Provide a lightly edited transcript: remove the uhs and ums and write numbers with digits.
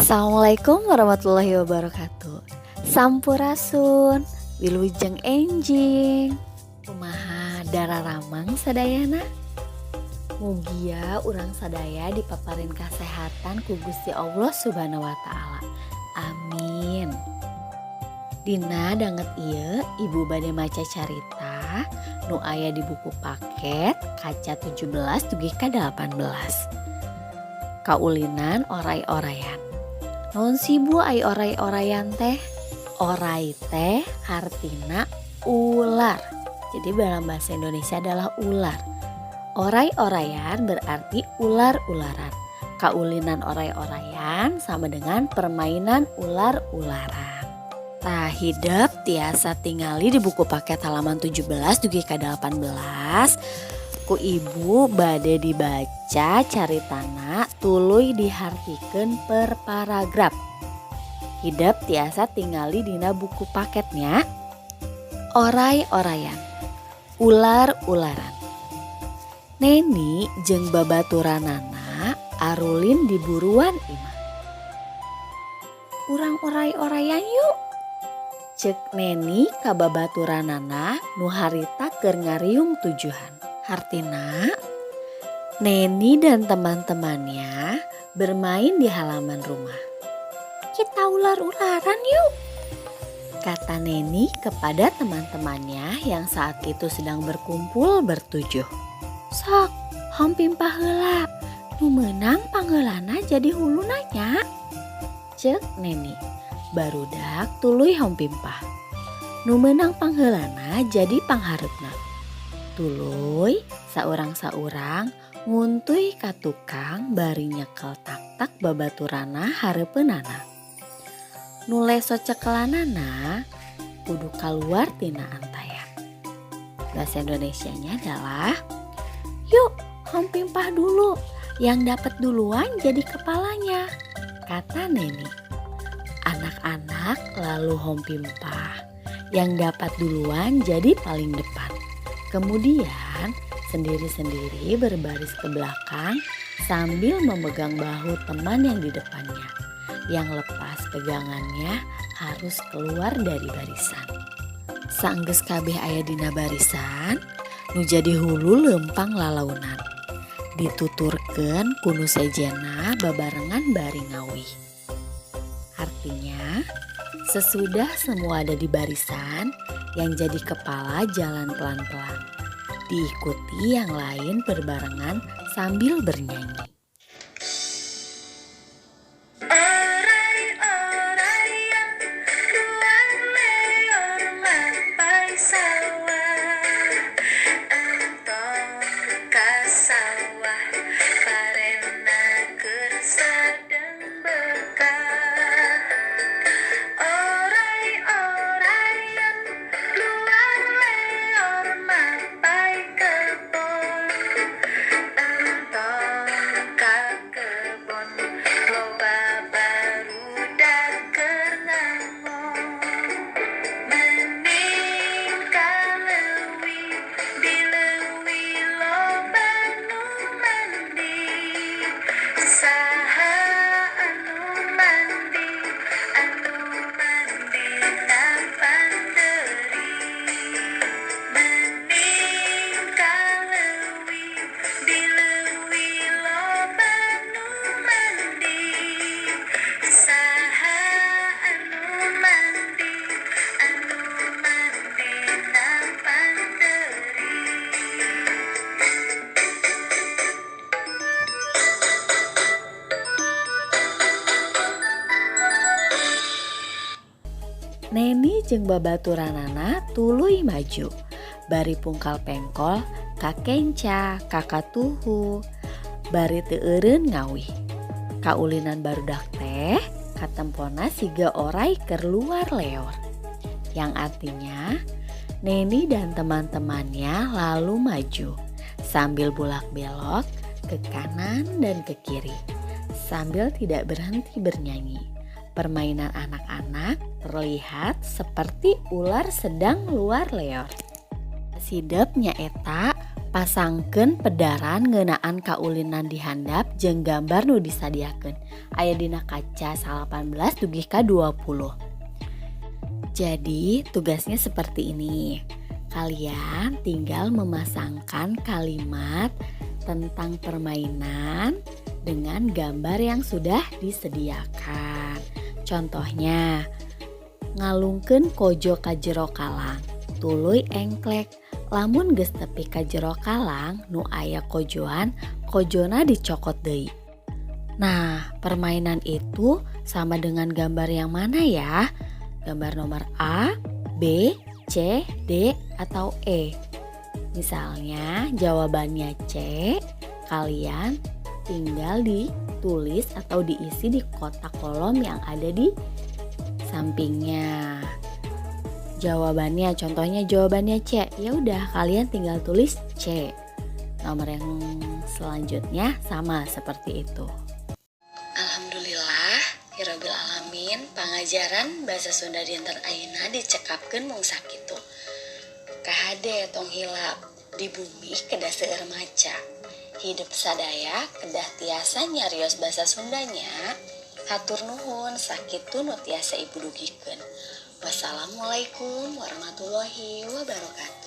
Assalamualaikum warahmatullahi wabarakatuh. Sampurasun, wilujeng enjing. Kumaha dararamang sadayana? Mugia urang sadaya dipaparin kasehatan ku Gusti Allah Subhanahu wa taala. Amin. Dina danget ieu ibu bade maca carita nu aya di buku paket kaca 17 dugi ka 18. Kaulinan oray-orayan. Non sibu ai oray-orayan teh? Oray teh artina ular. Jadi dalam bahasa Indonesia adalah ular. Oray-orayan berarti ular-ularan. Kaulinan oray-orayan sama dengan permainan ular-ularan. Tah hidep tiasa tingali di buku paket halaman 17 dugi ka 18. Ku ibu bade dibaca caritana tuluy dihartikeun per paragraf. Hidep tiasa tingali dina buku paketnya. Oray-orayan, ular-ularan. Neni jeung babaturanana arulin di buruan imah. Urang oray-orayan yuk, cek Neni ka babaturanana nu harita keur ngariung tujuhan. Artina, Neni dan teman-temannya bermain di halaman rumah. Kita ular-ularan yuk, kata Neni kepada teman-temannya yang saat itu sedang berkumpul bertujuh. Sok, hampimpah heula, nu meunang pangheulana jadi hulunanya, cek Neni. Barudak tuluy hampimpah, nu meunang pangheulana jadi panghareupna. Tuluy saurang-saurang nguntuy ka tukang bari nyekel tak-tak babaturana hareupeunana. Nu leso cekelanana kudu kaluar tina antayan. Bahasa Indonesianya adalah, yuk hampimpah dulu, yang dapat duluan jadi kepalanya, kata Neni. Anak-anak lalu hampimpah, yang dapat duluan jadi paling depan. Kemudian sendiri-sendiri berbaris ke belakang sambil memegang bahu teman yang di depannya. Yang lepas pegangannya harus keluar dari barisan. Saenggeus kabeh aya dina barisan, nu jadi hulu lempang lalaunan. Dituturkeun ku nu sejena babarengan bari ngawih. Artinya, sesudah semua ada di barisan, yang jadi kepala jalan pelan-pelan. Diikuti yang lain berbarengan sambil bernyanyi. Oray-orayan, luar leor mapai sawah. Entong ka sawah, parena keur sedeng bekah. Oray-orayan, luar leor mapai kebon. Entong ka kebon, loba barudak keur ngangong. Mending ka leuwih, di leuwih loba nu mandi. Saha anu mandi nampan deui. Mending ka leuwih, di leuwih loba nu mandi. Saha anu mandi nampan deui. Neni jeung babaturanana tuluy maju. Bari pungkal pengkol ka kenca, kakatuhu. Bari teu eureun ngawih. Kaulinan barudak teh katempona siga oray keur luar leor. Yang artinya Neni dan teman-temannya lalu maju sambil bolak-belok ke kanan dan ke kiri sambil tidak berhenti bernyanyi. Permainan anak-anak terlihat seperti ular sedang luar leor. Sidep nyaeta Pasangkeun pedaran ngeunaan kaulinan dihandap jeung gambar nu disadiakeun. Aya dina kaca 18 dugih ka 20. Jadi tugasnya seperti ini. Kalian tinggal memasangkan kalimat tentang permainan dengan gambar yang sudah disediakan. Contohnya, ngalungkeun kojo ka jero kalang, tuluy engklek. Lamun geus tepi ka jero kalang nu aya kojoan, kojona dicokot deui. Nah, permainan itu sama dengan gambar yang mana ya? Gambar nomor A, B, C, D, atau E? Misalnya jawabannya C, kalian tinggal ditulis atau diisi di kotak kolom yang ada di sampingnya. Jawabannya, contohnya jawabannya C. Ya udah, kalian tinggal tulis C. Nomor yang selanjutnya sama seperti itu. Alhamdulillah, Hirobbil Alamin, pangajaran bahasa Sunda dinten ayeuna dicekapkeun mung sakitu. Kahade tong hilap, di bumi kedah seueur maca. Hidup sadaya kedah tiasa nyarios bahasa Sundanya. Hatur nuhun, sakitu nu tiasa ibu dugikeun. Wassalamualaikum warahmatullahi wabarakatuh.